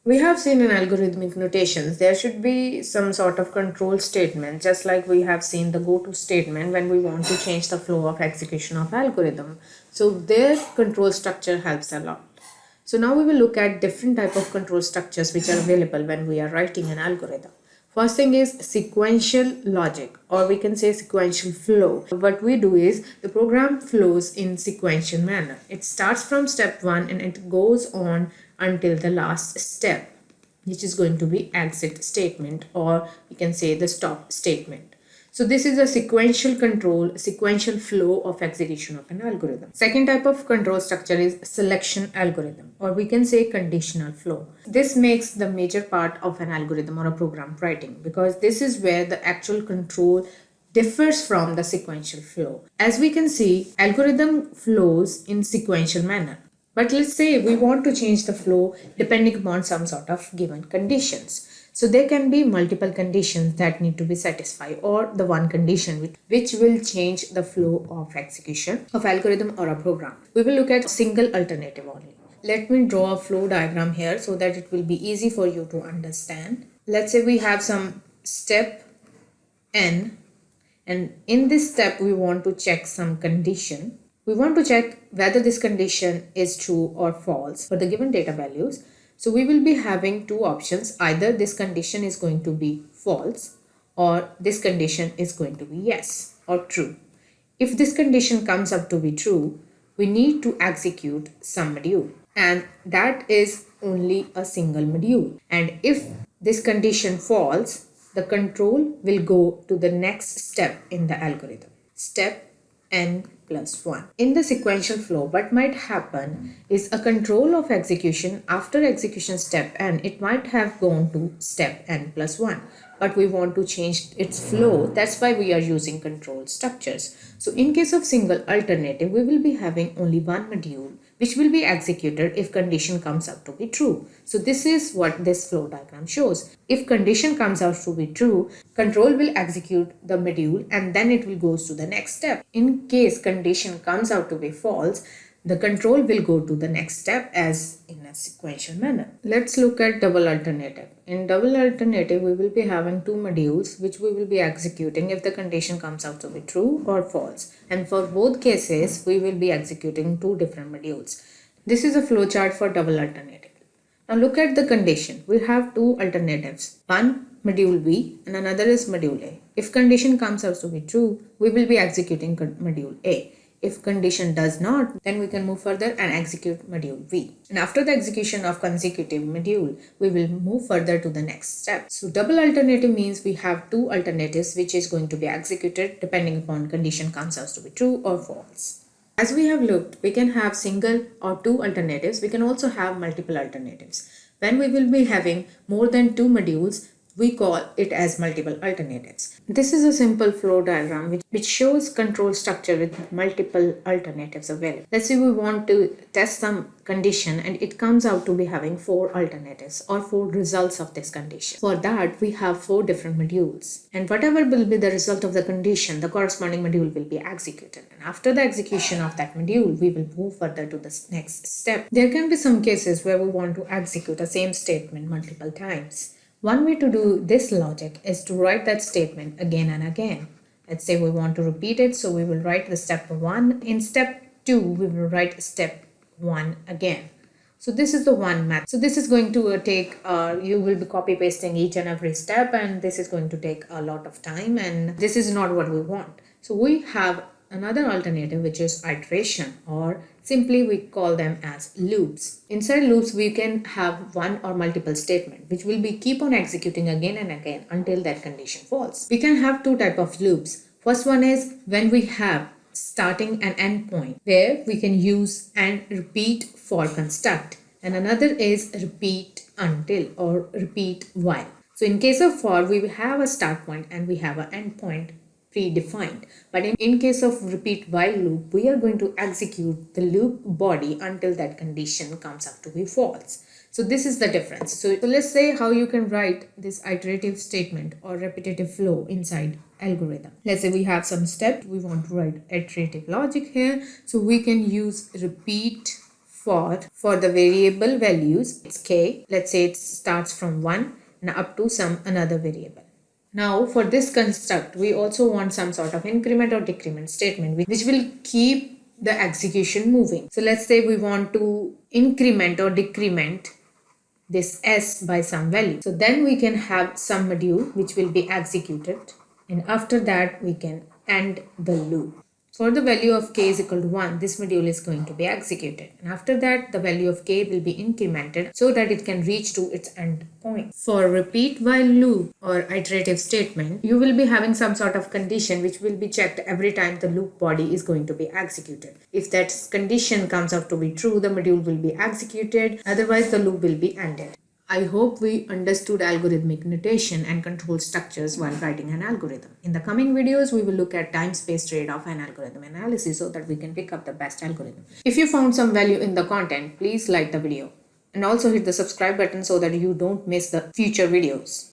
We have seen in algorithmic notations, there should be some sort of control statement, just like we have seen the go to statement when we want to change the flow of execution of algorithm. So their control structure helps a lot. So now we will look at different type of control structures which are available when we are writing an algorithm. First thing is sequential logic, or we can say sequential flow. What we do is the program flows in sequential manner. It starts from step 1 and it goes on until the last step, which is going to be exit statement, or we can say the stop statement. So this is a sequential control, sequential flow of execution of an algorithm. Second type of control structure is selection algorithm, or we can say conditional flow. This makes the major part of an algorithm or a program writing, because this is where the actual control differs from the sequential flow. As we can see, algorithm flows in sequential manner. But let's say we want to change the flow depending upon some sort of given conditions. So there can be multiple conditions that need to be satisfied, or the one condition which will change the flow of execution of algorithm or a program. We will look at single alternative only. Let me draw a flow diagram here so that it will be easy for you to understand. Let's say we have some step n, and in this step we want to check some condition. We want to check whether this condition is true or false for the given data values. So we will be having two options. Either this condition is going to be false, or this condition is going to be yes or true. If this condition comes up to be true, we need to execute some module, and that is only a single module. And if this condition false, the control will go to the next step in the algorithm, step n+1. In the sequential flow, what might happen is a control of execution after execution step n, it might have gone to step n+1, but we want to change its flow. That's why we are using control structures. So in case of single alternative, we will be having only one module which will be executed if condition comes out to be true. So this is what this flow diagram shows. If condition comes out to be true, control will execute the module and then it will go to the next step. In case condition comes out to be false, the control will go to the next step as in a sequential manner. Let's look at double alternative. In double alternative, we will be having two modules which we will be executing if the condition comes out to be true or false. And for both cases, we will be executing two different modules. This is a flowchart for double alternative. Now look at the condition. We have two alternatives. One module B and another is module A. If condition comes out to be true, we will be executing module A. If condition does not, then we can move further and execute module V. And after the execution of consecutive module, we will move further to the next step. So double alternative means we have two alternatives which is going to be executed depending upon condition comes out to be true or false. As we have looked, we can have single or two alternatives. We can also have multiple alternatives. When we will be having more than two modules, we call it as multiple alternatives. This is a simple flow diagram which shows control structure with multiple alternatives available. Let's say we want to test some condition and it comes out to be having four alternatives or four results of this condition. For that, we have four different modules, and whatever will be the result of the condition, the corresponding module will be executed. And after the execution of that module, we will move further to the next step. There can be some cases where we want to execute the same statement multiple times. One way to do this logic is to write that statement again and again. Let's say we want to repeat it, so we will write the step 1. In step 2, we will write step 1 again. So this is the one method. So this is going to take, you will be copy pasting each and every step, and this is going to take a lot of time, and this is not what we want. So we have another alternative which is iteration, or simply we call them as loops. Inside loops, we can have one or multiple statement which will be keep on executing again and again until that condition falls. We can have two type of loops. First one is when we have starting and end point, where we can use and repeat for construct, and another is repeat until or repeat while. So in case of for, we have a start point and we have an end point predefined. But in case of repeat while loop, we are going to execute the loop body until that condition comes up to be false. So this is the difference. So let's say how you can write this iterative statement or repetitive flow inside algorithm. Let's say we have some step, we want to write iterative logic here. So we can use repeat for the variable values, it's k. Let's say it starts from 1 and up to some another variable. Now for this construct, we also want some sort of increment or decrement statement which will keep the execution moving. So let's say we want to increment or decrement this s by some value. So then we can have some module which will be executed, and after that we can end the loop. For the value of k is equal to 1, this module is going to be executed. And after that, the value of k will be incremented so that it can reach to its end point. For repeat while loop or iterative statement, you will be having some sort of condition which will be checked every time the loop body is going to be executed. If that condition comes out to be true, the module will be executed. Otherwise, the loop will be ended. I hope we understood algorithmic notation and control structures while writing an algorithm. In the coming videos, we will look at time-space trade-off and algorithm analysis so that we can pick up the best algorithm. If you found some value in the content, please like the video and also hit the subscribe button so that you don't miss the future videos.